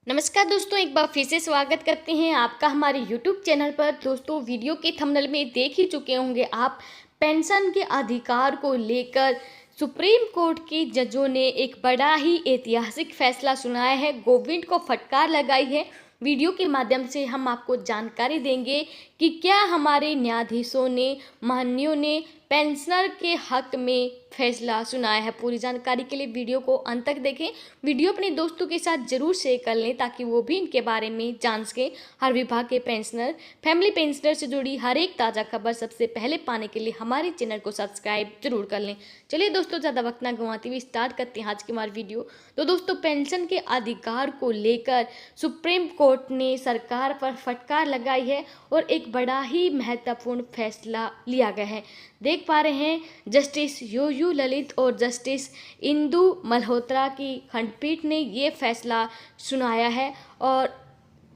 नमस्कार दोस्तों, एक बार फिर से स्वागत करते हैं आपका हमारे YouTube चैनल पर। दोस्तों, वीडियो के थंबनेल में देख ही चुके होंगे आप, पेंशन के अधिकार को लेकर सुप्रीम कोर्ट के जजों ने एक बड़ा ही ऐतिहासिक फैसला सुनाया है, गवर्नमेंट को फटकार लगाई है। वीडियो के माध्यम से हम आपको जानकारी देंगे कि क्या हमारे न्यायाधीशों ने, माननीयों ने पेंशनर के हक में फैसला सुनाया है। पूरी जानकारी के लिए वीडियो को अंत तक देखें। वीडियो अपने दोस्तों के साथ जरूर शेयर कर लें ताकि वो भी इनके बारे में जान सकें। हर विभाग के पेंशनर, फैमिली पेंशनर से जुड़ी हर एक ताज़ा खबर सबसे पहले पाने के लिए हमारे चैनल को सब्सक्राइब जरूर कर लें। चलिए दोस्तों, ज़्यादा वक्त ना गंवाते हुए स्टार्ट करते हैं आज की हमारी वीडियो। तो दोस्तों, पेंशन के अधिकार को लेकर सुप्रीम कोर्ट ने सरकार पर फटकार लगाई है और एक बड़ा ही महत्वपूर्ण फैसला लिया गया है। देख पा रहे हैं, जस्टिस यू ललित और जस्टिस इंदु मल्होत्रा की खंडपीठ ने ये फैसला सुनाया है और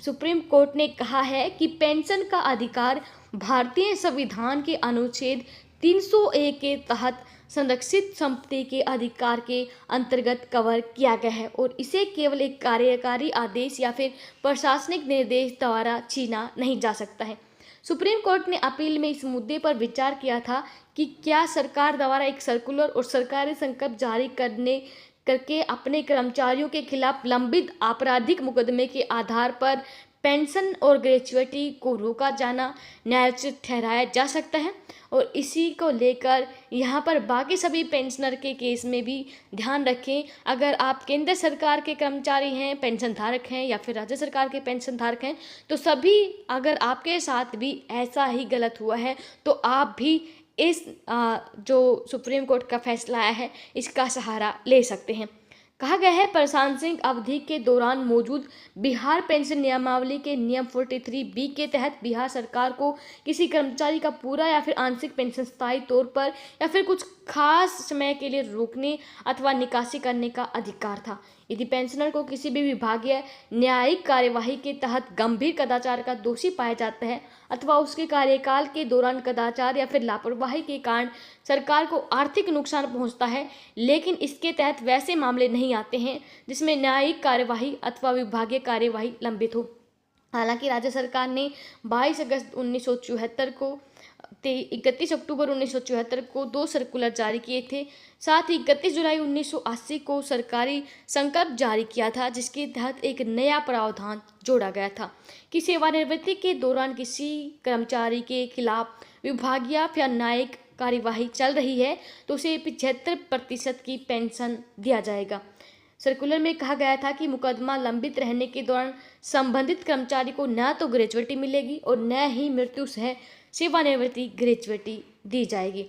सुप्रीम कोर्ट ने कहा है कि पेंशन का अधिकार भारतीय संविधान के अनुच्छेद 301 के तहत संरक्षित संपत्ति के अधिकार के अंतर्गत कवर किया गया है और इसे केवल एक कार्यकारी आदेश या फिर प्रशासनिक निर्देश द्वारा छीना नहीं जा सकता है। सुप्रीम कोर्ट ने अपील में इस मुद्दे पर विचार किया था कि क्या सरकार द्वारा एक सर्कुलर और सरकारी संकल्प जारी करके अपने कर्मचारियों के खिलाफ लंबित आपराधिक मुकदमे के आधार पर पेंशन और ग्रेच्युटी को रोका जाना न्यायोचित ठहराया जा सकता है। और इसी को लेकर यहाँ पर बाकी सभी पेंशनर के केस में भी ध्यान रखें। अगर आप केंद्र सरकार के कर्मचारी हैं, पेंशन धारक हैं या फिर राज्य सरकार के पेंशन धारक हैं, तो सभी, अगर आपके साथ भी ऐसा ही गलत हुआ है तो आप भी इस जो सुप्रीम कोर्ट का फैसला आया है इसका सहारा ले सकते हैं। कहा गया है, प्रशासनिक अवधि के दौरान मौजूद बिहार पेंशन नियमावली के नियम 43B के तहत बिहार सरकार को किसी कर्मचारी का पूरा या फिर आंशिक पेंशन स्थायी तौर पर या फिर कुछ खास समय के लिए रोकने अथवा निकासी करने का अधिकार था। यदि पेंशनर को किसी भी विभागीय न्यायिक कार्यवाही के तहत गंभीर कदाचार का दोषी पाया जाता है अथवा उसके कार्यकाल के दौरान कदाचार या फिर लापरवाही के कारण सरकार को आर्थिक नुकसान पहुंचता है, लेकिन इसके तहत वैसे मामले नहीं आते हैं जिसमें न्यायिक कार्यवाही अथवा विभागीय कार्यवाही लंबित हो। हालांकि राज्य सरकार ने 22 अगस्त 1974 को 31 अक्टूबर 1974 को 2 सर्कुलर जारी किए थे। साथ ही 31 जुलाई 1980 को सरकारी संकल्प जारी किया था, जिसके तहत एक नया प्रावधान जोड़ा गया था कि सेवानिवृत्ति के दौरान किसी कर्मचारी के खिलाफ विभागीय या न्यायिक कार्यवाही चल रही है तो उसे 75% की पेंशन दिया जाएगा। सर्कुलर में कहा गया था कि मुकदमा लंबित रहने के दौरान संबंधित कर्मचारी को न तो ग्रेच्युटी मिलेगी और न ही मृत्यु सह सेवानिवृत्ति ग्रेच्युटी दी जाएगी।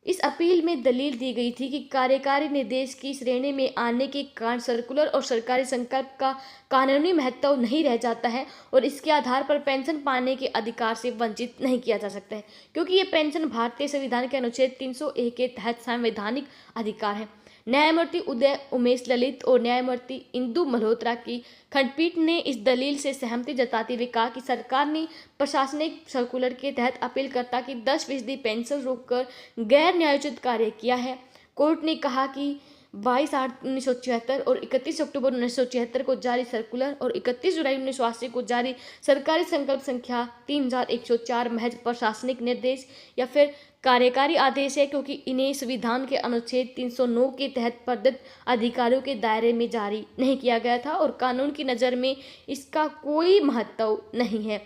इस अपील में दलील दी गई थी कि कार्यकारी निर्देश की श्रेणी में आने के कारण सर्कुलर और सरकारी संकल्प का कानूनी महत्व नहीं रह जाता है और इसके आधार पर पेंशन पाने के अधिकार से वंचित नहीं किया जा सकता है, क्योंकि ये पेंशन भारतीय संविधान के अनुच्छेद 301 के तहत संवैधानिक अधिकार है। न्यायमूर्ति उदय उमेश ललित और न्यायमूर्ति इंदु मल्होत्रा की खंडपीठ ने इस दलील से सहमति जताते हुए कहा कि सरकार ने प्रशासनिक सर्कुलर के तहत अपीलकर्ता की 10% पेंशन रोककर गैर न्यायोचित कार्य किया है। कोर्ट ने कहा कि 22/8/1976 और 31 अक्टूबर 1976 को जारी सर्कुलर और 31 जुलाई 1980 को जारी सरकारी संकल्प संख्या 3104 महज प्रशासनिक निर्देश या फिर कार्यकारी आदेश है, क्योंकि इन्हें संविधान के अनुच्छेद 309 के तहत प्रदत्त अधिकारों के दायरे में जारी नहीं किया गया था और कानून की नज़र में इसका कोई महत्व नहीं है।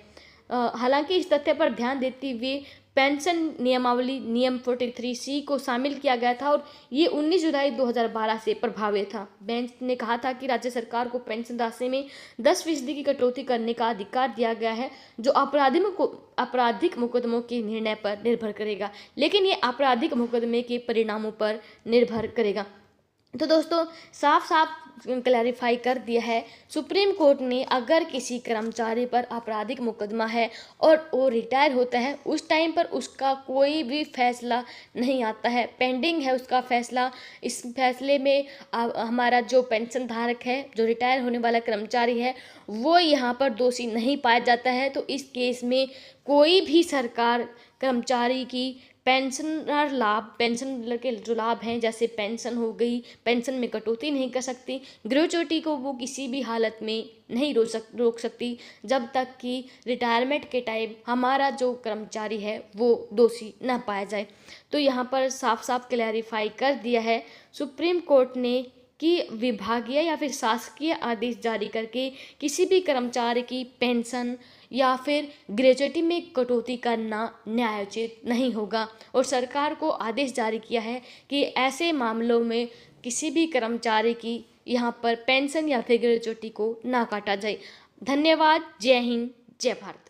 हालांकि इस तथ्य पर ध्यान देते हुए पेंशन नियमावली नियम 43C को शामिल किया गया था और ये 19 जुलाई 2012 से प्रभावी था। बेंच ने कहा था कि राज्य सरकार को पेंशन राशि में 10% की कटौती करने का अधिकार दिया गया है, जो आपराधिक मुकदमों के निर्णय पर निर्भर करेगा, लेकिन ये आपराधिक मुकदमे के परिणामों पर निर्भर करेगा। तो दोस्तों, साफ साफ क्लैरिफाई कर दिया है सुप्रीम कोर्ट ने, अगर किसी कर्मचारी पर आपराधिक मुकदमा है और वो रिटायर होता है, उस टाइम पर उसका कोई भी फैसला नहीं आता है, पेंडिंग है उसका फैसला। इस फैसले में हमारा जो पेंशन धारक है, जो रिटायर होने वाला कर्मचारी है, वो यहाँ पर दोषी नहीं पाया जाता है। तो इस केस में कोई भी सरकार कर्मचारी की पेंशनर लाभ, पेंशन के जो लाभ हैं जैसे पेंशन हो गई, पेंशन में कटौती नहीं कर सकती। ग्रेच्युटी को वो किसी भी हालत में नहीं रोक सकती जब तक कि रिटायरमेंट के टाइम हमारा जो कर्मचारी है वो दोषी ना पाया जाए। तो यहाँ पर साफ साफ क्लैरिफाई कर दिया है सुप्रीम कोर्ट ने कि विभागीय या फिर शासकीय आदेश जारी करके किसी भी कर्मचारी की पेंशन या फिर ग्रेच्युटी में कटौती करना न्यायोचित नहीं होगा। और सरकार को आदेश जारी किया है कि ऐसे मामलों में किसी भी कर्मचारी की यहाँ पर पेंशन या फिर ग्रेच्युटी को ना काटा जाए। धन्यवाद। जय हिंद, जय भारत।